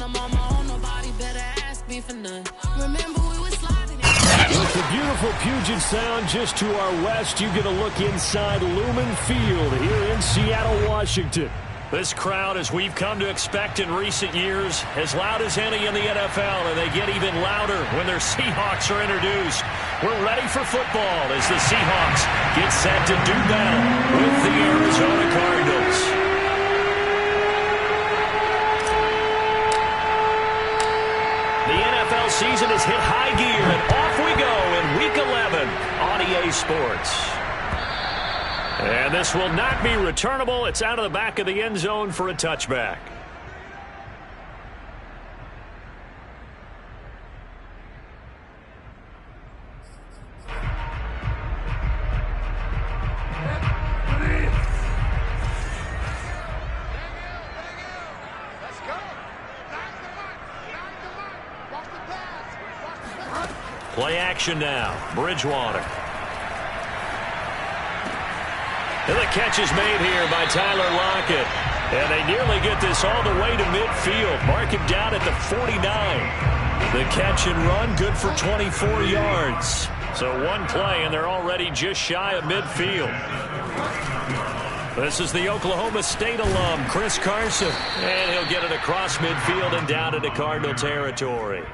I'm on my own, nobody better ask me for none. Remember we was sliding. With the beautiful Puget Sound just to our west, you get a look inside Lumen Field here in Seattle, Washington. This crowd, as we've come to expect in recent years, as loud as any in the NFL, and they get even louder when their Seahawks are introduced. We're ready for football as the Seahawks get set to do battle with the Arizona Cardinals. The NFL season has hit high gear, and off we go in Week 11 on EA Sports. And this will not be returnable. It's out of the back of the end zone for a touchback. Play action now. Bridgewater. And the catch is made here by Tyler Lockett. And they nearly get this all the way to midfield. Mark him down at the 49. The catch and run good for 24 yards. So one play, and they're already just shy of midfield. This is the Oklahoma State alum, Chris Carson. And he'll get it across midfield and down into Cardinal territory.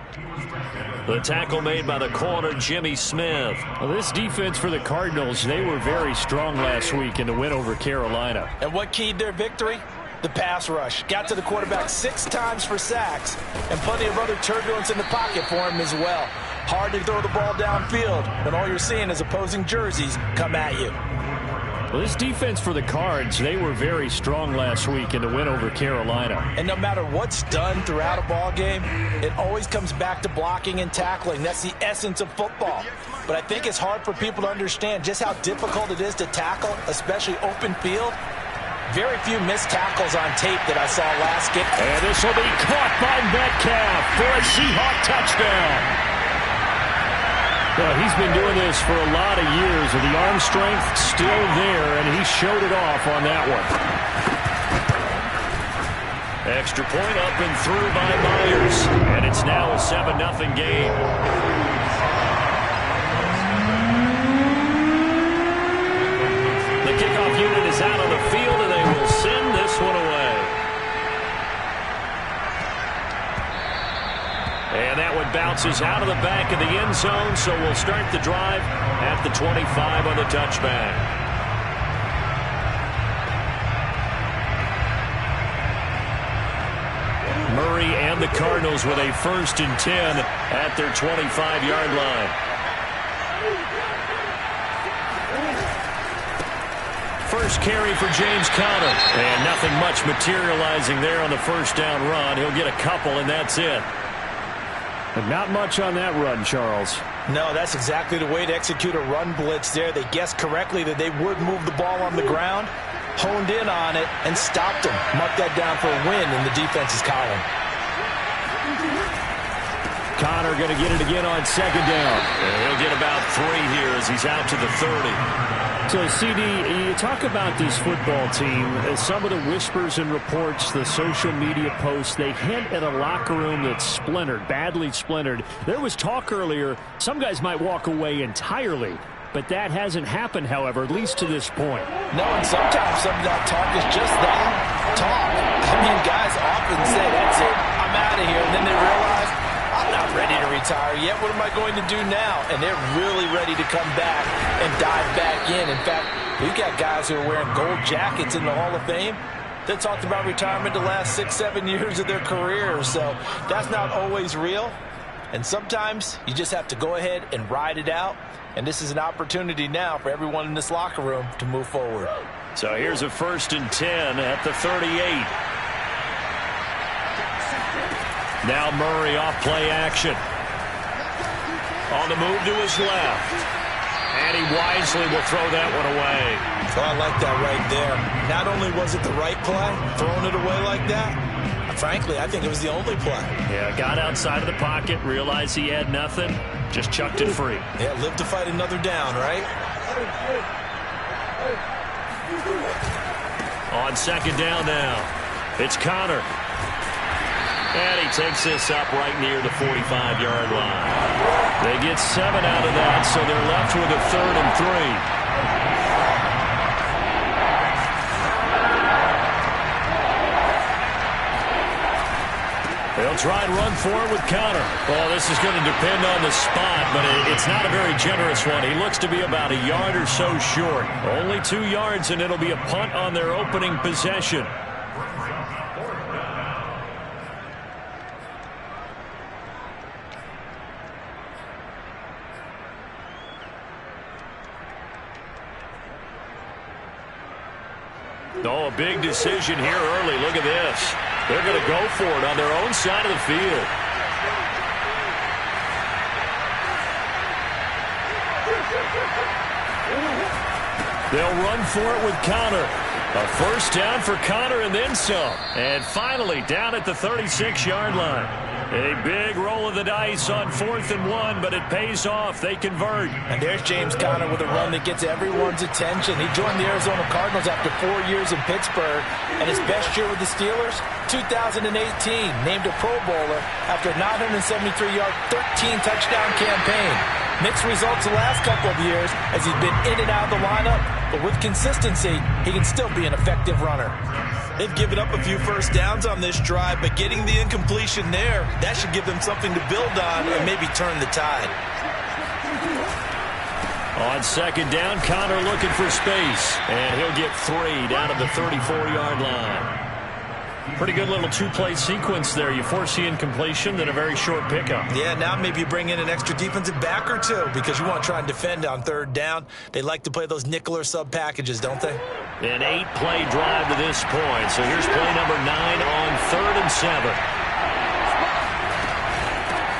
The tackle made by the corner, Jimmy Smith. Well, this defense for the Cardinals, they were very strong last week in the win over Carolina. And what keyed their victory? The pass rush. Got to the quarterback 6 times for sacks, and plenty of other turbulence in the pocket for him as well. Hard to throw the ball downfield when all you're seeing is opposing jerseys come at you. Well, this defense for the Cards, they were very strong last week in the win over Carolina. And no matter what's done throughout a ball game, it always comes back to blocking and tackling. That's the essence of football. But I think it's hard for people to understand just how difficult it is to tackle, especially open field. Very few missed tackles on tape that I saw last game. And this will be caught by Metcalf for a Seahawk touchdown. Well, he's been doing this for a lot of years, and the arm strength still there, and he showed it off on that one. Extra point up and through by Myers, and it's now a 7-0 game. The kickoff unit is out on the field, and they will send this one away. And that one bounces out of the back of the end zone, so we'll start the drive at the 25 on the touchback. Murray and the Cardinals with a 1st and 10 at their 25-yard line. First carry for James Conner. And nothing much materializing there on the first down run. He'll get a couple, and that's it. But not much on that run, Charles. No, that's exactly the way to execute a run blitz there. They guessed correctly that they would move the ball on the ground, honed in on it, and stopped them. Mark that down for a win in the defense's column. Conner going to get it again on 2nd down. And he'll get about 3 here as he's out to the 30. So, CD, you talk about this football team, some of the whispers and reports, the social media posts, they hint at a locker room that's splintered, badly splintered. There was talk earlier, some guys might walk away entirely, but that hasn't happened, however, at least to this point. No, and sometimes some of that talk is just that, talk. I mean, guys often say, that's it, I'm out of here, and then they realize, I'm not ready to retire yet. What am I going to do now? And they're really ready to come back and dive back in. In fact, we've got guys who are wearing gold jackets in the Hall of Fame that talked about retirement the last 6-7 years of their career. So that's not always real. And sometimes you just have to go ahead and ride it out. And this is an opportunity now for everyone in this locker room to move forward. So here's a 1st and 10 at the 38. Now Murray off play action. On the move to his left. And he wisely will throw that one away. Oh, I like that right there. Not only was it the right play, throwing it away like that, frankly, I think it was the only play. Yeah, got outside of the pocket, realized he had nothing, just chucked it free. Yeah, live to fight another down, right? On 2nd down now, it's Conner. And he takes this up right near the 45-yard line. They get 7 out of that, so they're left with a 3rd and 3. They'll try and run for it with Connor. Well, this is going to depend on the spot, but it's not a very generous one. He looks to be about a yard or so short. Only 2 yards, and it'll be a punt on their opening possession. Oh, a big decision here early. Look at this. They're going to go for it on their own side of the field. They'll run for it with Connor. A first down for Connor and then some. And finally down at the 36-yard line. A big roll of the dice on 4th and 1, but it pays off. They convert. And there's James Conner with a run that gets everyone's attention. He joined the Arizona Cardinals after 4 years in Pittsburgh. And his best year with the Steelers, 2018, named a Pro Bowler after a 973-yard, 13-touchdown campaign. Mixed results the last couple of years as he's been in and out of the lineup. But with consistency, he can still be an effective runner. They've given up a few first downs on this drive, but getting the incompletion there, that should give them something to build on and maybe turn the tide. On 2nd down, Connor looking for space, and he'll get 3 down at the 34-yard line. Pretty good little 2-play sequence there. You force the incompletion, then a very short pickup. Yeah, now maybe you bring in an extra defensive back or 2 because you want to try and defend on 3rd down. They like to play those nickel or sub packages, don't they? An 8-play drive to this point. So here's play number 9 on 3rd and 7.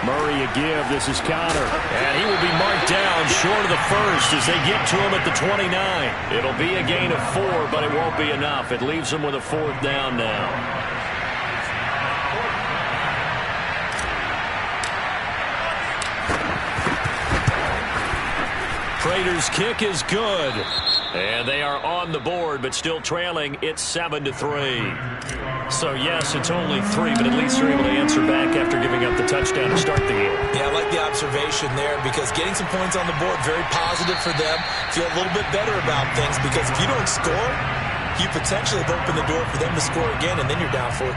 Murray a give. This is Connor. And he will be marked down short of the first as they get to him at the 29. It'll be a gain of 4, but it won't be enough. It leaves them with a 4th down now. Prater's kick is good. And they are on the board, but still trailing. It's 7-3. So, yes, it's only 3, but at least they're able to answer back after giving up the touchdown to start the game. Yeah, I like the observation there because getting some points on the board, very positive for them. Feel a little bit better about things because if you don't score, you potentially have opened the door for them to score again, and then you're down 14.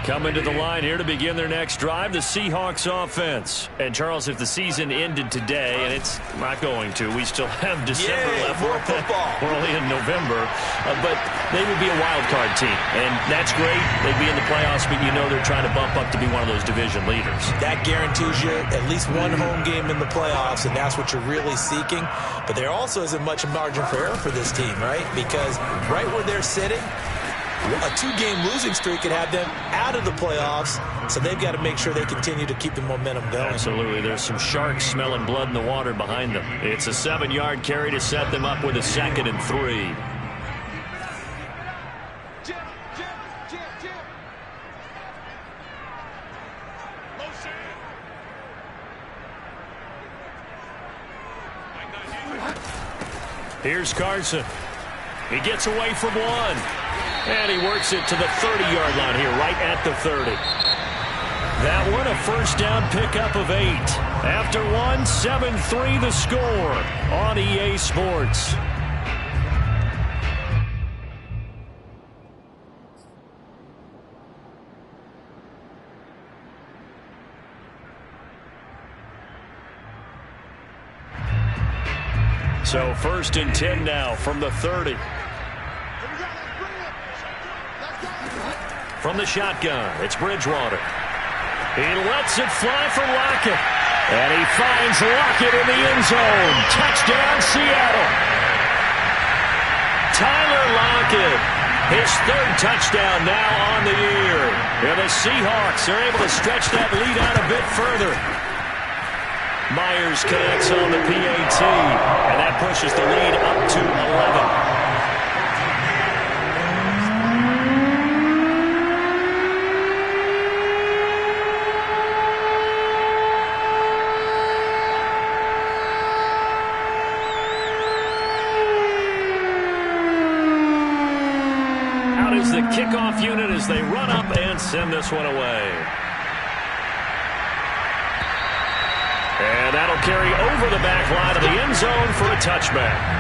Coming to the line here to begin their next drive, the Seahawks offense. And, Charles, if the season ended today, and it's not going to, we still have December left. More football. We're only in November. But they would be a wild card team. And that's great. They'd be in the playoffs, but you know they're trying to bump up to be one of those division leaders. That guarantees you at least one home game in the playoffs, and that's what you're really seeking. But there also isn't much margin for error for this team, right? Because right where they're sitting, a 2-game losing streak could have them out of the playoffs, so they've got to make sure they continue to keep the momentum going. Absolutely. There's some sharks smelling blood in the water behind them. It's a 7-yard carry to set them up with a 2nd and 3. Here's Carson. He gets away from one. And he works it to the 30-yard line here, right at the 30. That one, a first down pickup of 8. After one, 7-3 the score on EA Sports. So 1st and 10 now from the 30. From the shotgun, it's Bridgewater. He lets it fly for Lockett. And he finds Lockett in the end zone. Touchdown, Seattle. Tyler Lockett, his 3rd touchdown now on the year. And the Seahawks are able to stretch that lead out a bit further. Myers connects on the PAT. And that pushes the lead up to 11. is the kickoff unit as they run up and send this one away. And that'll carry over the back line of the end zone for a touchback.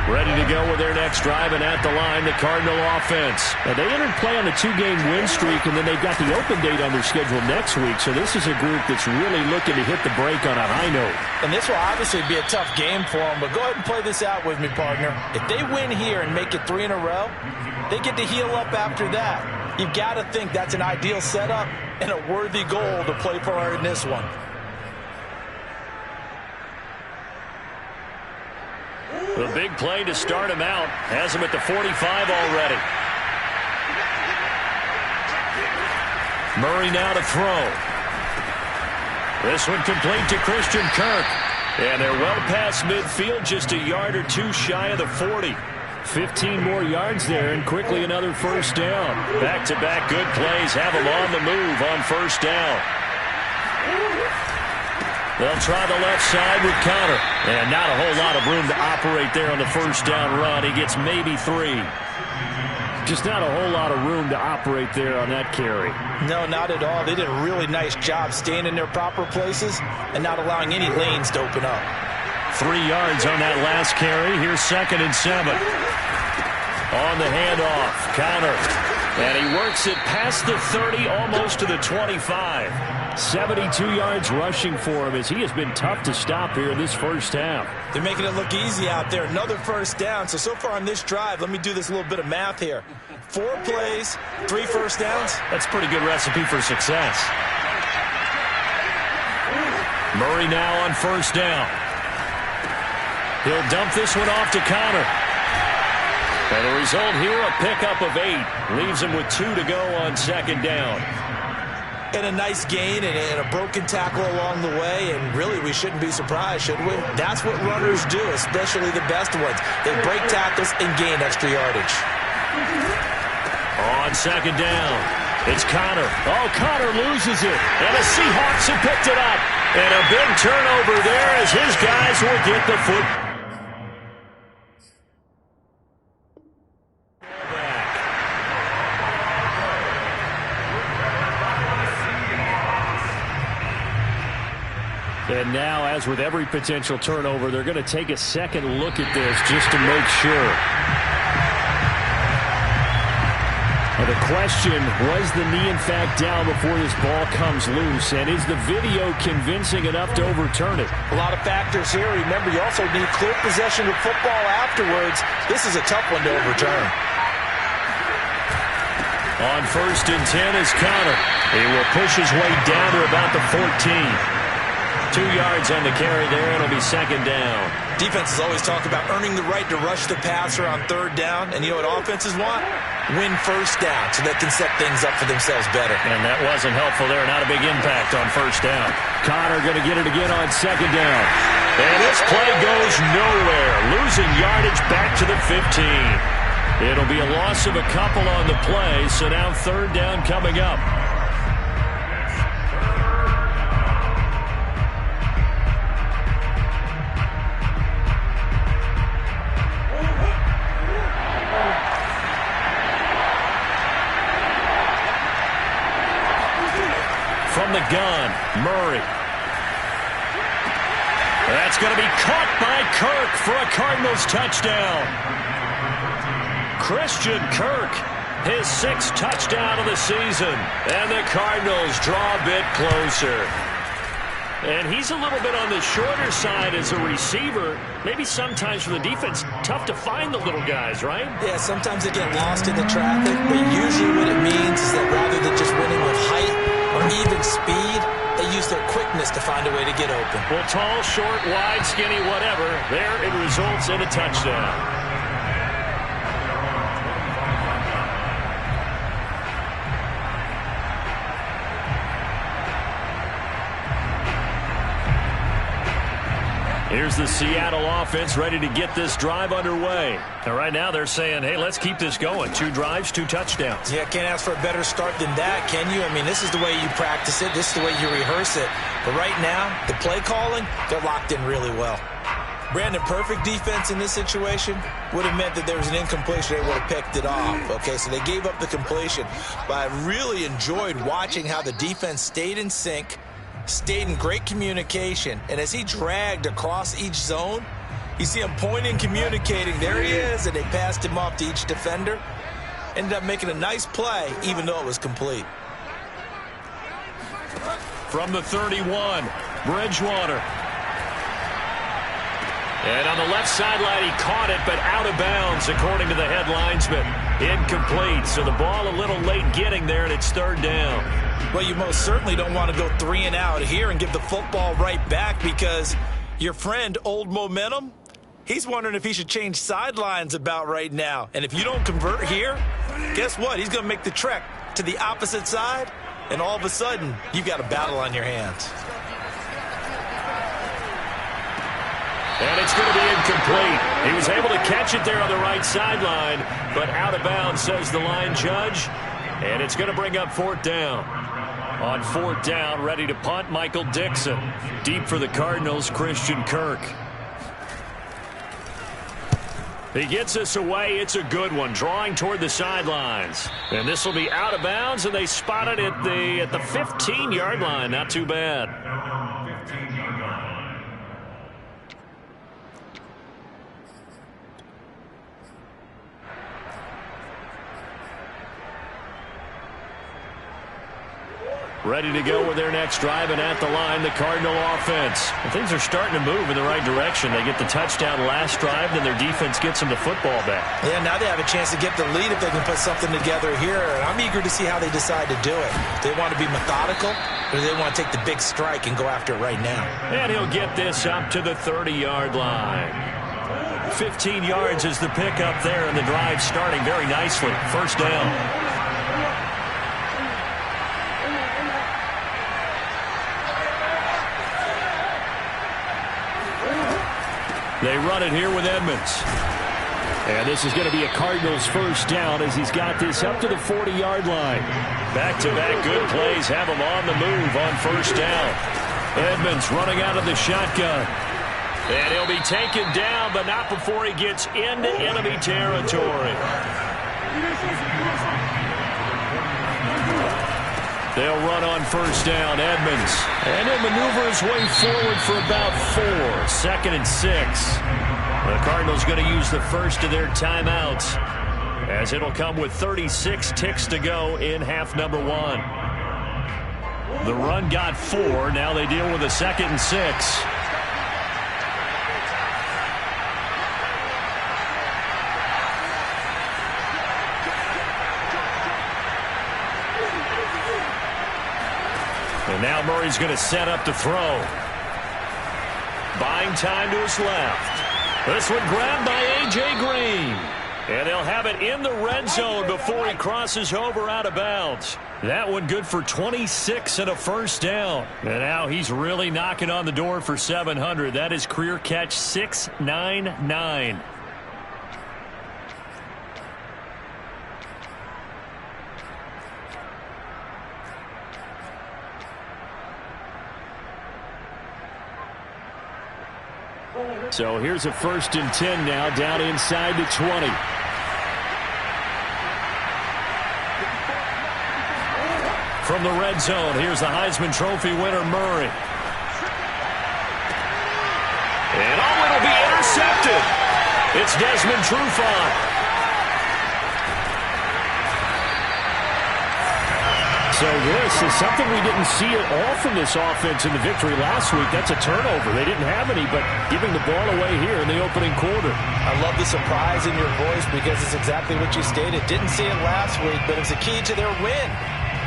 Ready to go with their next drive, and at the line, the Cardinal offense. Now, they entered play on a 2-game win streak, and then they've got the open date on their schedule next week. So this is a group that's really looking to hit the break on a high note. And this will obviously be a tough game for them, but go ahead and play this out with me, partner. If they win here and make it 3 in a row, they get to heal up after that. You've got to think that's an ideal setup and a worthy goal to play for in this one. The big play to start him out has him at the 45 already. Murray now to throw. This one complete to Christian Kirk. And they're well past midfield, just a yard or two shy of the 40. 15 more yards there, and quickly another first down. Back-to-back good plays have him on the move on first down. They'll try the left side with Connor. And not a whole lot of room to operate there on the first down run. He gets maybe 3. Just not a whole lot of room to operate there on that carry. No, not at all. They did a really nice job staying in their proper places and not allowing any lanes to open up. 3 yards on that last carry. Here's 2nd and 7. On the handoff, Connor. And he works it past the 30, almost to the 25. 72 yards rushing for him as he has been tough to stop here in this first half. They're making it look easy out there. Another first down. So far on this drive, let me do this little bit of math here. 4 plays, 3 first downs. That's a pretty good recipe for success. Murray now on first down. He'll dump this one off to Connor. And the result here, a pickup of 8. Leaves him with 2 to go on 2nd down. And a nice gain and a broken tackle along the way, and really we shouldn't be surprised, should we? That's what runners do, especially the best ones. They break tackles and gain extra yardage. On 2nd down, it's Connor. Oh, Connor loses it, and the Seahawks have picked it up. And a big turnover there as his guys will get the foot. And now, as with every potential turnover, they're going to take a second look at this just to make sure. Now the question, was the knee in fact down before this ball comes loose? And is the video convincing enough to overturn it? A lot of factors here. Remember, you also need clear possession of football afterwards. This is a tough one to overturn. On 1st and 10 is Connor. He will push his way down to about the 14. 2 yards on the carry there. It'll be 2nd down. Defenses always talk about earning the right to rush the passer on 3rd down. And you know what offenses want? Win first down so they can set things up for themselves better. And that wasn't helpful there. Not a big impact on 1st down. Connor going to get it again on 2nd down. And this play goes nowhere. Losing yardage back to the 15. It'll be a loss of a couple on the play. So now 3rd down coming up. From the gun, Murray. That's going to be caught by Kirk for a Cardinals touchdown. Christian Kirk, his 6th touchdown of the season. And the Cardinals draw a bit closer. And he's a little bit on the shorter side as a receiver. Maybe sometimes for the defense, tough to find the little guys, right? Yeah, sometimes they get lost in the traffic, but usually what it means is that rather than just winning with height or even speed, they use their quickness to find a way to get open. Well, tall, short, wide, skinny, whatever, there it results in a touchdown. Here's the Seattle offense ready to get this drive underway. And right now they're saying, hey, let's keep this going. 2 drives, 2 touchdowns. Yeah, can't ask for a better start than that, can you? I mean, this is the way you practice it. This is the way you rehearse it. But right now, the play calling, they're locked in really well. Brandon, perfect defense in this situation would have meant that there was an incompletion. They would have picked it off. Okay, so they gave up the completion. But I really enjoyed watching how the defense stayed in sync, stayed in great communication. And as he dragged across each zone, you see him pointing, communicating. There he is, and they passed him off to each defender. Ended up making a nice play, even though it was complete. From the 31, Bridgewater. And on the left sideline, he caught it, but out of bounds, according to the head linesman. Incomplete, so the ball a little late getting there, and it's 3rd down. Well, you most certainly don't want to go 3 and out here and give the football right back, because your friend, Old Momentum, he's wondering if he should change sidelines about right now. And if you don't convert here, guess what? He's going to make the trek to the opposite side, and all of a sudden, you've got a battle on your hands. And it's going to be incomplete. He was able to catch it there on the right sideline, but out of bounds, says the line judge. And it's going to bring up 4th down. On 4th down, ready to punt, Michael Dixon. Deep for the Cardinals, Christian Kirk. He gets us away. It's a good one, drawing toward the sidelines. And this will be out of bounds, and they spot it at the 15-yard line. Not too bad. Ready to go with their next drive, and at the line, the Cardinal offense. And things are starting to move in the right direction. They get the touchdown last drive, then their defense gets them the football back. Yeah, now they have a chance to get the lead if they can put something together here. And I'm eager to see how they decide to do it. Do they want to be methodical, or do they want to take the big strike and go after it right now? And he'll get this up to the 30-yard line. 15 yards is the pickup there, and the drive starting very nicely. 1st down. They run it here with Edmonds. And this is going to be a Cardinals 1st down as he's got this up to the 40-yard line. Back-to-back good plays have him on the move on 1st down. Edmonds running out of the shotgun. And he'll be taken down, but not before he gets into enemy territory. They'll run on 1st down, Edmonds. And he'll maneuver his way forward for about 4. 2nd and 6. The Cardinals going to use the first of their timeouts, as it'll come with 36 ticks to go in half number 1. The run got 4. Now they deal with a 2nd and 6. And now Murray's going to set up to throw. Buying time to his left. This one grabbed by A.J. Green. And they'll have it in the red zone before he crosses over out of bounds. That one good for 26 and a 1st down. And now he's really knocking on the door for 700. That is career catch 699. So here's a 1st and 10 now, down inside the 20. From the red zone, here's the Heisman Trophy winner, Murray. And it'll be intercepted. It's Desmond Trufant. So this is something we didn't see at all from this offense in the victory last week. That's a turnover. They didn't have any, but giving the ball away here in the opening quarter. I love the surprise in your voice, because it's exactly what you stated. Didn't see it last week, but it's a key to their win.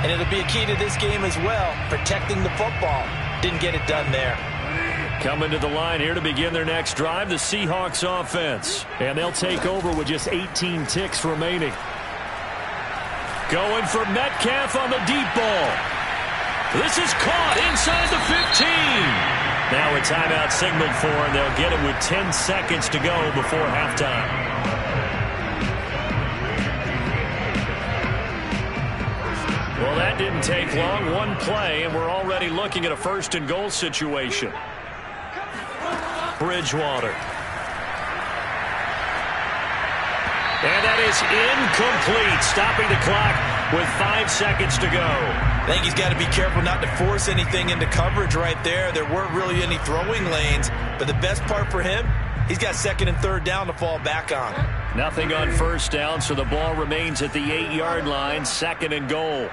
And it'll be a key to this game as well, protecting the football. Didn't get it done there. Coming to the line here to begin their next drive, the Seahawks offense. And they'll take over with just 18 ticks remaining. Going for Metcalf on the deep ball. This is caught inside the 15. Now a timeout signaled for, and they'll get it with 10 seconds to go before halftime. Well, that didn't take long. One play, and we're already looking at a first-and-goal situation. Bridgewater. And that is incomplete, stopping the clock with 5 seconds to go. I think he's got to be careful not to force anything into coverage right there. There weren't really any throwing lanes, but the best part for him, he's got second and third down to fall back on. Nothing on first down, so the ball remains at the 8-yard line, second and goal.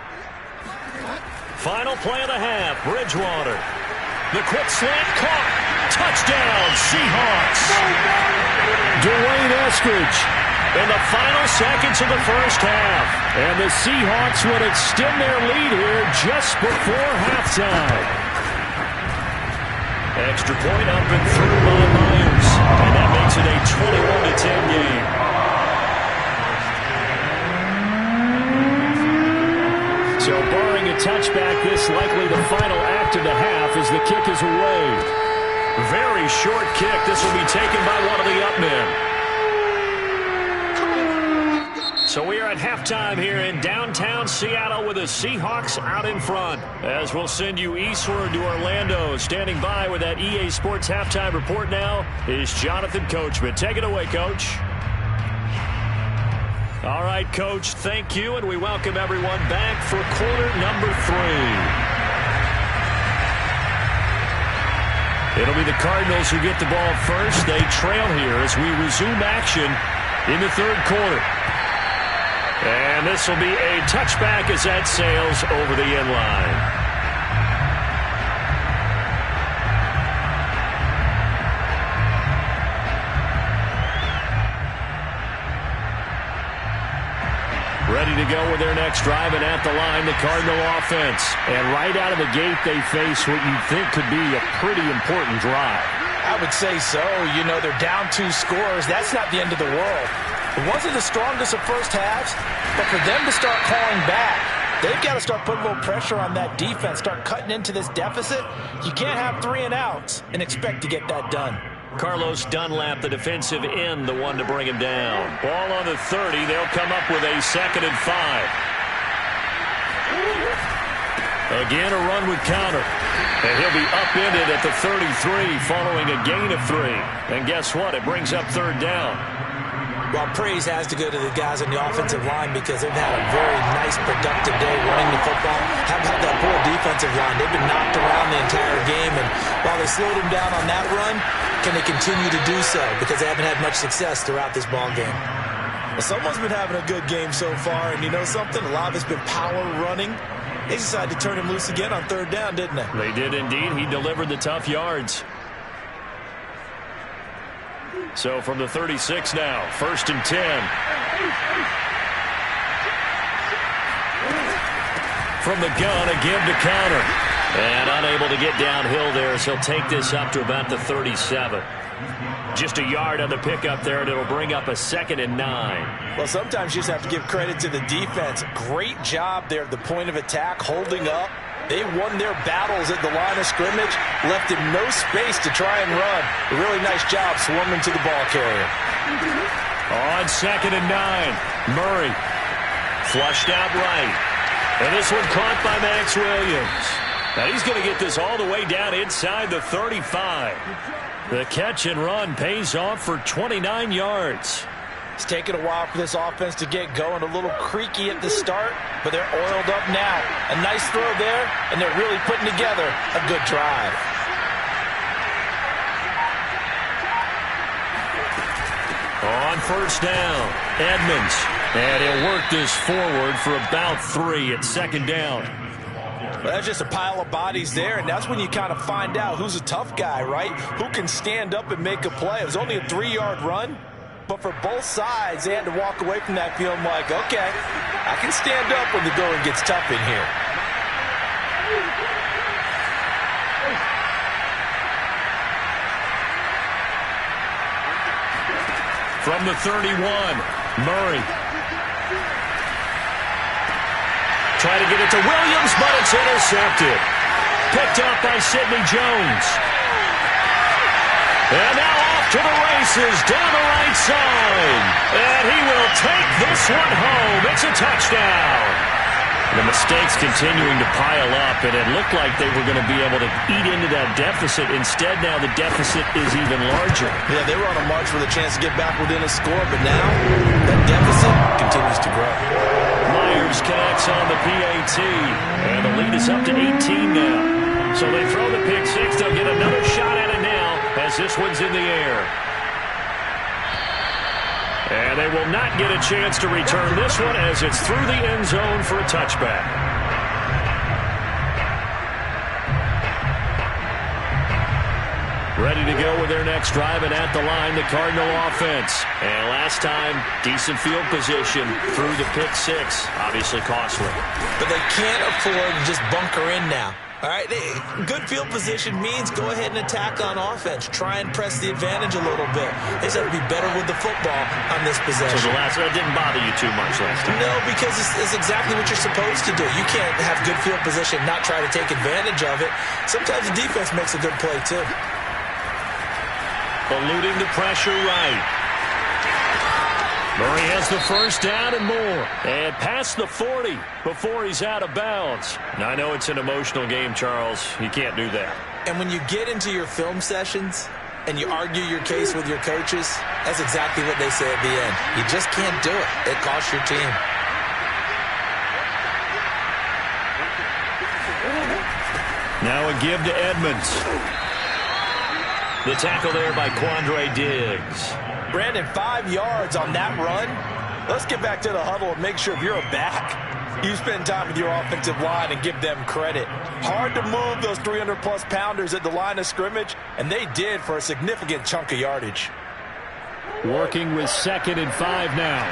Final play of the half, Bridgewater. The quick slant caught. Touchdown, Seahawks. Dwayne Eskridge. In the final seconds of the first half. And the Seahawks would extend their lead here just before halftime. Extra point up and through by Myers. And that makes it a 21-10 game. So barring a touchback, this likely the final act of the half as the kick is away. Very short kick. This will be taken by one of the up men. So we are at halftime here in downtown Seattle with the Seahawks out in front. As we'll send you eastward to Orlando. Standing by with that EA Sports halftime report now is Jonathan Coachman. Take it away, Coach. All right, Coach, thank you, and we welcome everyone back for quarter number 3. It'll be the Cardinals who get the ball first. They trail here as we resume action in the third quarter. And this will be a touchback as that sails over the end line. Ready to go with their next drive, and at the line, the Cardinal offense. And right out of the gate, they face what you think could be a pretty important drive. I would say so. You know, they're down 2 scores. That's not the end of the world. It wasn't the strongest of first halves, but for them to start calling back, they've got to start putting a little pressure on that defense, start cutting into this deficit. You can't have 3 and outs and expect to get that done. Carlos Dunlap, the defensive end, the one to bring him down. Ball on the 30. They'll come up with a 2nd and 5. Again, a run with counter. And he'll be upended at the 33 following a gain of 3. And guess what? It brings up 3rd down. Well, praise has to go to the guys on the offensive line because they've had a very nice, productive day running the football. How about that poor defensive line? They've been knocked around the entire game, and while they slowed them down on that run, can they continue to do so? Because they haven't had much success throughout this ball game. Well, someone's been having a good game so far, and you know something? A lot of it's been power running. They decided to turn him loose again on 3rd down, didn't they? They did indeed. He delivered the tough yards. So from the 36 now, 1st and 10. From the gun, again to counter. And unable to get downhill there, so he'll take this up to about the 37. Just a yard on the pickup there, and it'll bring up a 2nd and 9. Well, sometimes you just have to give credit to the defense. Great job there at the point of attack, holding up. They won their battles at the line of scrimmage, left him no space to try and run. A really nice job swarming to the ball carrier. On 2nd and 9, Murray flushed out right. And this one caught by Max Williams. Now he's going to get this all the way down inside the 35. The catch and run pays off for 29 yards. It's taken a while for this offense to get going. A little creaky at the start, but they're oiled up now. A nice throw there, and they're really putting together a good drive. On 1st down, Edmonds. And he'll work this forward for about 3 at 2nd down. Well, that's just a pile of bodies there, and that's when you kind of find out who's a tough guy, right? Who can stand up and make a play. It was only a 3-yard run, but for both sides, they had to walk away from that feeling like, okay, I can stand up when the going gets tough in here. From the 31, Murray. Try to get it to Williams, but it's intercepted. Picked up by Sidney Jones. And now off to the races down the right side. And he will take this one home. It's a touchdown. The mistakes continuing to pile up, and it looked like they were going to be able to eat into that deficit. Instead, now the deficit is even larger. Yeah, they were on a march with a chance to get back within a score, but now that deficit continues to grow. Myers connects on the PAT, and the lead is up to 18 now. So they throw the pick six. They'll get another shot at it now as this one's in the air. And they will not get a chance to return this one as it's through the end zone for a touchback. Ready to go with their next drive, and at the line, the Cardinal offense. And last time, decent field position through the pick six. Obviously costly. But they can't afford to just bunker in now. All right, good field position means go ahead and attack on offense. Try and press the advantage a little bit. They just have to be better with the football on this possession. So that didn't bother you too much last time? No, because it's exactly what you're supposed to do. You can't have good field position, not try to take advantage of it. Sometimes the defense makes a good play, too. Eluding the pressure right. Murray has the first down and more. And past the 40 before he's out of bounds. Now, I know it's an emotional game, Charles. You can't do that. And when you get into your film sessions and you argue your case with your coaches, that's exactly what they say at the end. You just can't do it. It costs your team. Now a give to Edmonds. The tackle there by Quandre Diggs. Brandon, 5 yards on that run. Let's get back to the huddle and make sure if you're a back, you spend time with your offensive line and give them credit. Hard to move those 300-plus pounders at the line of scrimmage, and they did for a significant chunk of yardage. Working with 2nd and 5 now.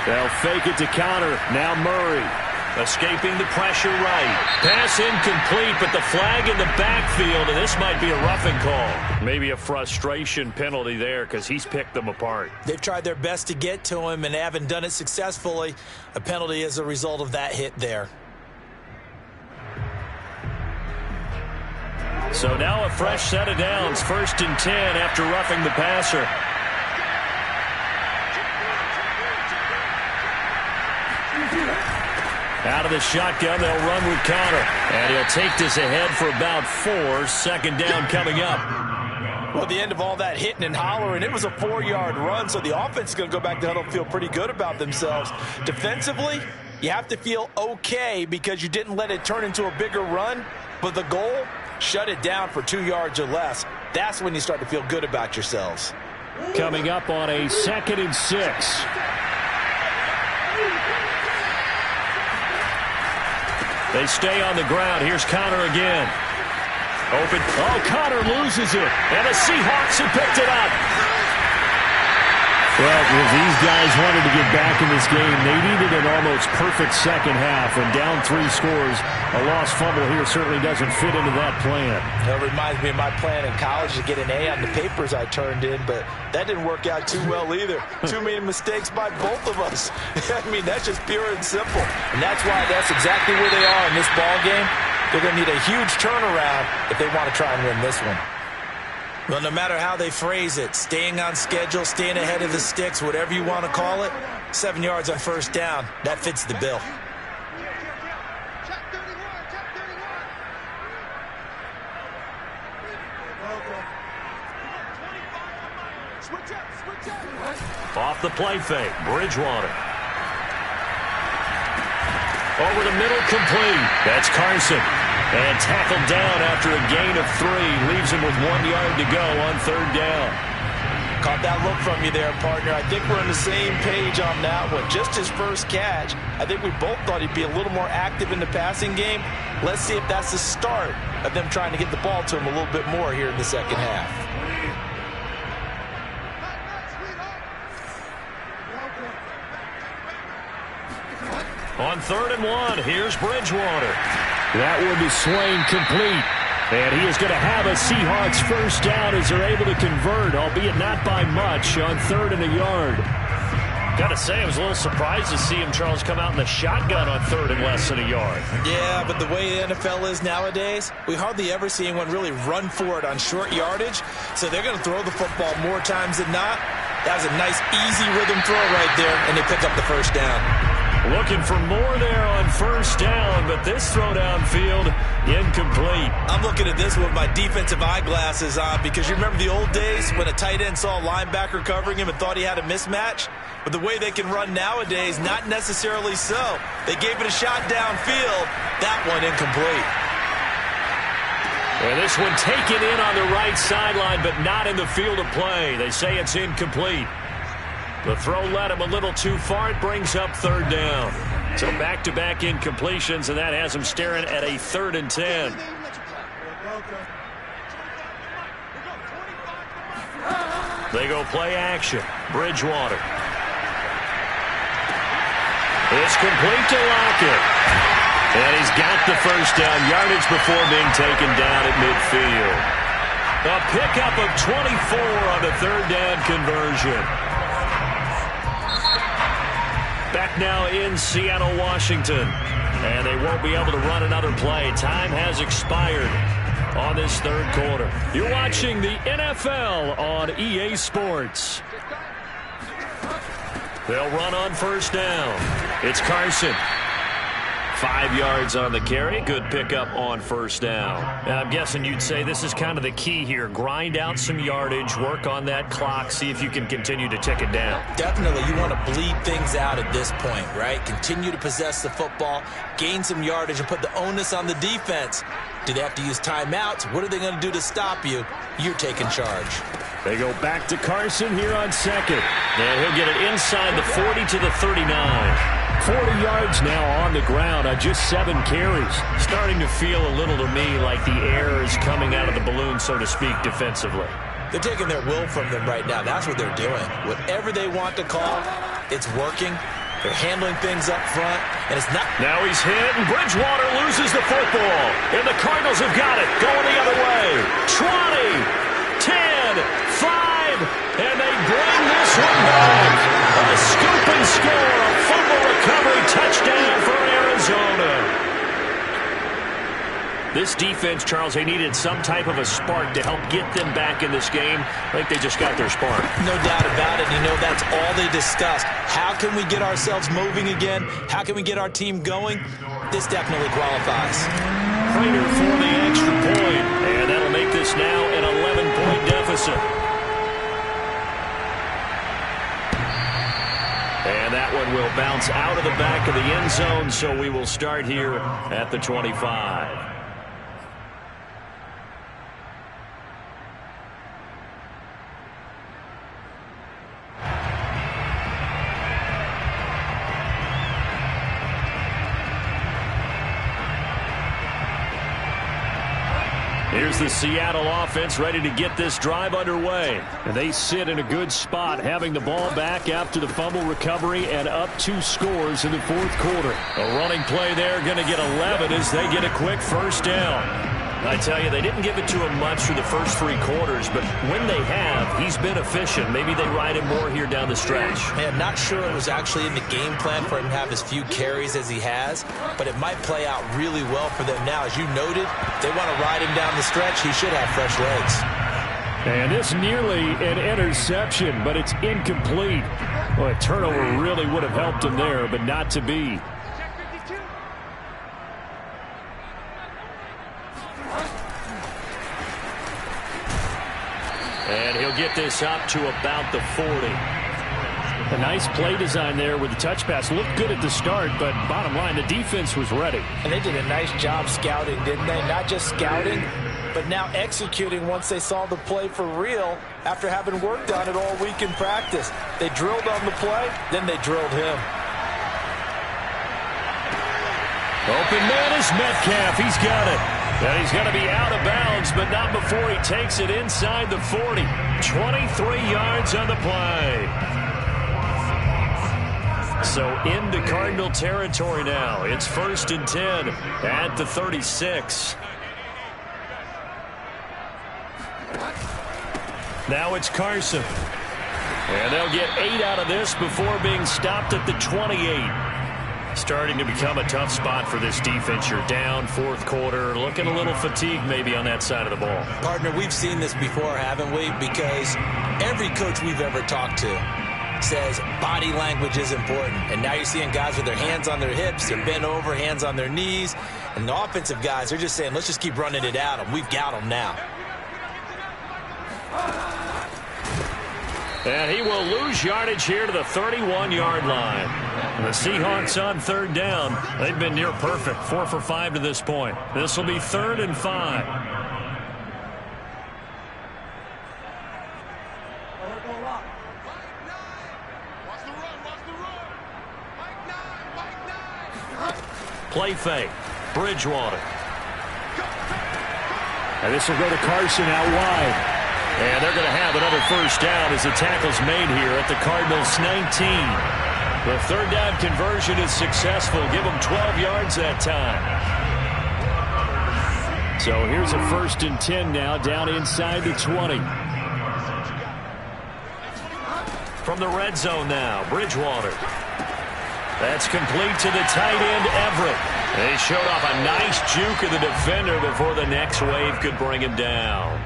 They'll fake it to counter. Now Murray. Escaping the pressure right. Pass incomplete, but the flag in the backfield, and this might be a roughing call. Maybe a frustration penalty there because he's picked them apart. They've tried their best to get to him and they haven't done it successfully. A penalty as a result of that hit there. So now a fresh set of downs. 1st and 10 after roughing the passer. Out of the shotgun, they'll run with counter. And he'll take this ahead for about 4. 2nd down coming up. Well, the end of all that hitting and hollering, it was a 4-yard run, so the offense is going to go back to huddle and feel pretty good about themselves. Defensively, you have to feel okay because you didn't let it turn into a bigger run, but the goal, shut it down for 2 yards or less. That's when you start to feel good about yourselves. Coming up on a 2nd and 6. They stay on the ground. Here's Connor again. Open. Oh, Connor loses it. And the Seahawks have picked it up. Well, if these guys wanted to get back in this game, they needed an almost perfect second half. And down 3 scores, a lost fumble here certainly doesn't fit into that plan. That reminds me of my plan in college to get an A on the papers I turned in, but that didn't work out too well either. Too many mistakes by both of us. I mean, that's just pure and simple. And that's why that's exactly where they are in this ball game. They're going to need a huge turnaround if they want to try and win this one. Well, no matter how they phrase it, staying on schedule, staying ahead of the sticks, whatever you want to call it, 7 yards on 1st down, that fits the bill. Off the play fake, Bridgewater. Over the middle, complete. That's Carson. And tackled down after a gain of 3. Leaves him with 1 yard to go on 3rd down. Caught that look from you there, partner. I think we're on the same page on that one. Just his first catch. I think we both thought he'd be a little more active in the passing game. Let's see if that's the start of them trying to get the ball to him a little bit more here in the second half. On 3rd and 1, here's Bridgewater. That one is swing complete. And he is going to have a Seahawks first down as they're able to convert, albeit not by much, on 3rd and a yard. Got to say, I was a little surprised to see him, Charles, come out in the shotgun on 3rd and less than a yard. Yeah, but the way the NFL is nowadays, we hardly ever see anyone really run for it on short yardage. So they're going to throw the football more times than not. That was a nice, easy rhythm throw right there, and they pick up the first down. Looking for more there on 1st down, but this throw downfield incomplete. I'm looking at this with my defensive eyeglasses on because you remember the old days when a tight end saw a linebacker covering him and thought he had a mismatch? But the way they can run nowadays, not necessarily so. They gave it a shot downfield. That one incomplete. And this one taken in on the right sideline, but not in the field of play. They say it's incomplete. The throw led him a little too far. It brings up 3rd down. So back-to-back incompletions, and that has him staring at a 3rd and 10. They go play action. Bridgewater. It's complete to Lockett. And he's got the first down yardage before being taken down at midfield. A pickup of 24 on the 3rd down conversion. Back now in Seattle, Washington. And they won't be able to run another play. Time has expired on this 3rd quarter. You're watching the NFL on EA Sports. They'll run on 1st down. It's Carson. 5 yards on the carry. Good pickup on 1st down. And I'm guessing you'd say this is kind of the key here. Grind out some yardage, work on that clock, see if you can continue to tick it down. Definitely. You want to bleed things out at this point, right? Continue to possess the football, gain some yardage, and put the onus on the defense. Do they have to use timeouts? What are they going to do to stop you? You're taking charge. They go back to Carson here on 2nd. And he'll get it inside the 40 to the 39. 40 yards now on the ground on just 7 carries. Starting to feel a little to me like the air is coming out of the balloon, so to speak, defensively. They're taking their will from them right now. That's what they're doing. Whatever they want to call, it's working. They're handling things up front, and it's not. Now he's hit, and Bridgewater loses the football. And the Cardinals have got it, going the other way. 20, 10, 5, and they bring this one back. A scoop and score, a fumble recovery touchdown for Arizona. This defense, Charles, they needed some type of a spark to help get them back in this game. I think they just got their spark. No doubt about it. You know, that's all they discussed. How can we get ourselves moving again? How can we get our team going? This definitely qualifies. Prater for the extra point, and that'll make this now an 11-point deficit. And that one will bounce out of the back of the end zone, so we will start here at the 25. Here's the Seattle offense ready to get this drive underway. And they sit in a good spot, having the ball back after the fumble recovery and up 2 scores in the 4th quarter. A running play there, going to get 11 as they get a quick first down. I tell you, they didn't give it to him much through the first 3 quarters, but when they have, he's been efficient. Maybe they ride him more here down the stretch. Man, not sure it was actually in the game plan for him to have as few carries as he has, but it might play out really well for them now. As you noted, if they want to ride him down the stretch, he should have fresh legs. And it's nearly an interception, but it's incomplete. Well, a turnover really would have helped him there, but not to be. And he'll get this up to about the 40. A nice play design there with the touch pass. Looked good at the start, but bottom line, the defense was ready. And they did a nice job scouting, didn't they? Not just scouting, but now executing once they saw the play for real after having worked on it all week in practice. They drilled on the play, then they drilled him. Open man is Metcalf. He's got it. And he's going to be out of bounds, but not before he takes it inside the 40. 23 yards on the play. So into Cardinal territory now. It's 1st and 10 at the 36. Now it's Carson. And they'll get 8 out of this before being stopped at the 28. Starting to become a tough spot for this defense. You're down fourth quarter, looking a little fatigued maybe on that side of the ball. Partner, we've seen this before, haven't we? Because every coach we've ever talked to says body language is important. And now you're seeing guys with their hands on their hips, they're bent over, hands on their knees. And the offensive guys, they're just saying, let's just keep running it at them. We've got them now. And he will lose yardage here to the 31-yard line. The Seahawks on third down. They've been near perfect, 4 for 5 to this point. This will be 3rd and 5. Play fake. Bridgewater. And this will go to Carson out wide. And they're going to have another first down as the tackle's made here at the Cardinals' 19. The third down conversion is successful. Give them 12 yards that time. So here's a 1st and 10 now, down inside the 20. From the red zone now, Bridgewater. That's complete to the tight end, Everett. They showed off a nice juke of the defender before the next wave could bring him down.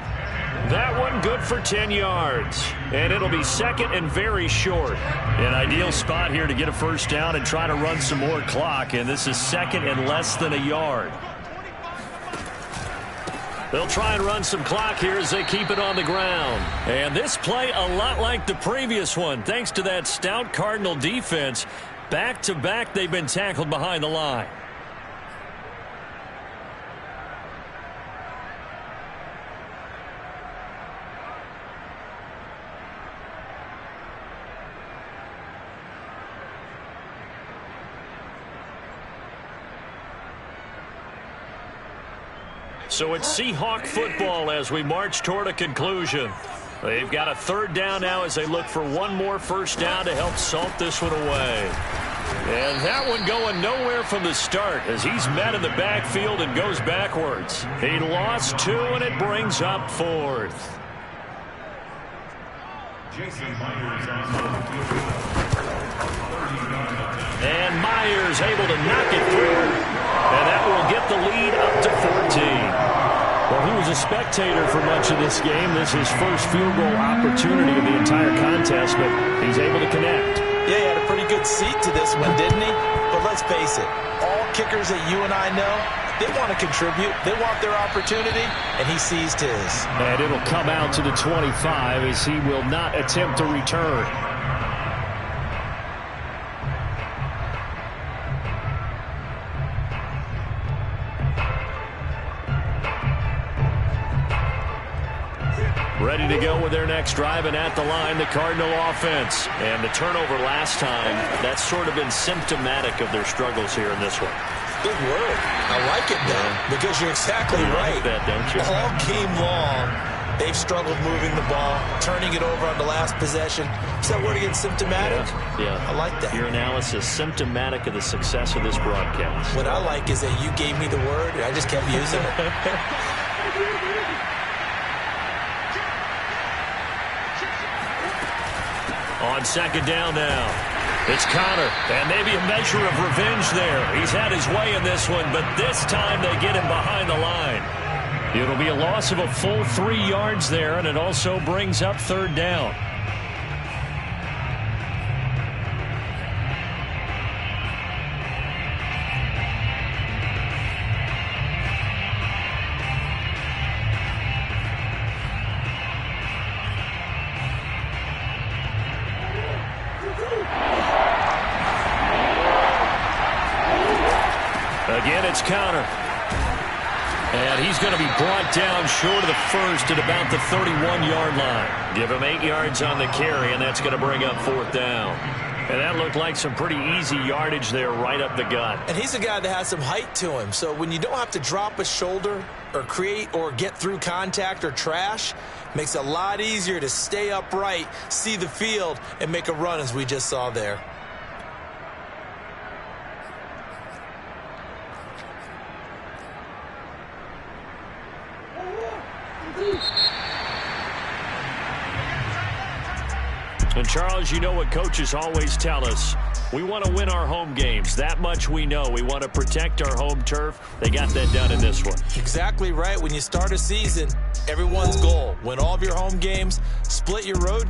That one good for 10 yards. And it'll be 2nd and very short. An ideal spot here to get a first down and try to run some more clock. And this is 2nd and less than a yard. They'll try and run some clock here as they keep it on the ground. And this play a lot like the previous one. Thanks to that stout Cardinal defense. Back-to-back, they've been tackled behind the line. So it's Seahawk football as we march toward a conclusion. They've got a third down now as they look for one more first down to help salt this one away. And that one going nowhere from the start as he's met in the backfield and goes backwards. He lost 2 and it brings up 4th. And Myers able to knock it through. And that will get the lead up to 14. Well, he was a spectator for much of this game. This is his first field goal opportunity of the entire contest, but he's able to connect. Yeah, he had a pretty good seat to this one, didn't he? But let's face it, all kickers that you and I know, they want to contribute. They want their opportunity, and he seized his. And it'll come out to the 25 as he will not attempt to return. Ready to go with their next drive, and at the line, the Cardinal offense. And the turnover last time, that's sort of been symptomatic of their struggles here in this one. Big word. I like it, though, because you're exactly right. Like that, don't you? All game long, they've struggled moving the ball, turning it over on the last possession. Is that word again, symptomatic? Yeah. I like that. Your analysis, symptomatic of the success of this broadcast. What I like is that you gave me the word, and I just kept using it. On second down now, it's Connor, and maybe a measure of revenge there. He's had his way in this one, but this time they get him behind the line. It'll be a loss of a full 3 yards there, and it also brings up third down. Again, it's Connor. And he's going to be brought down short of the first at about the 31-yard line. Give him 8 yards on the carry, and that's going to bring up fourth down. And that looked like some pretty easy yardage there right up the gut. And he's a guy that has some height to him. So when you don't have to drop a shoulder or create or get through contact or trash, makes it a lot easier to stay upright, see the field, and make a run as we just saw there. And, Charles, you know what coaches always tell us. We want to win our home games. That much we know. We want to protect our home turf. They got that done in this one. Exactly right. When you start a season, everyone's goal, win all of your home games, split your road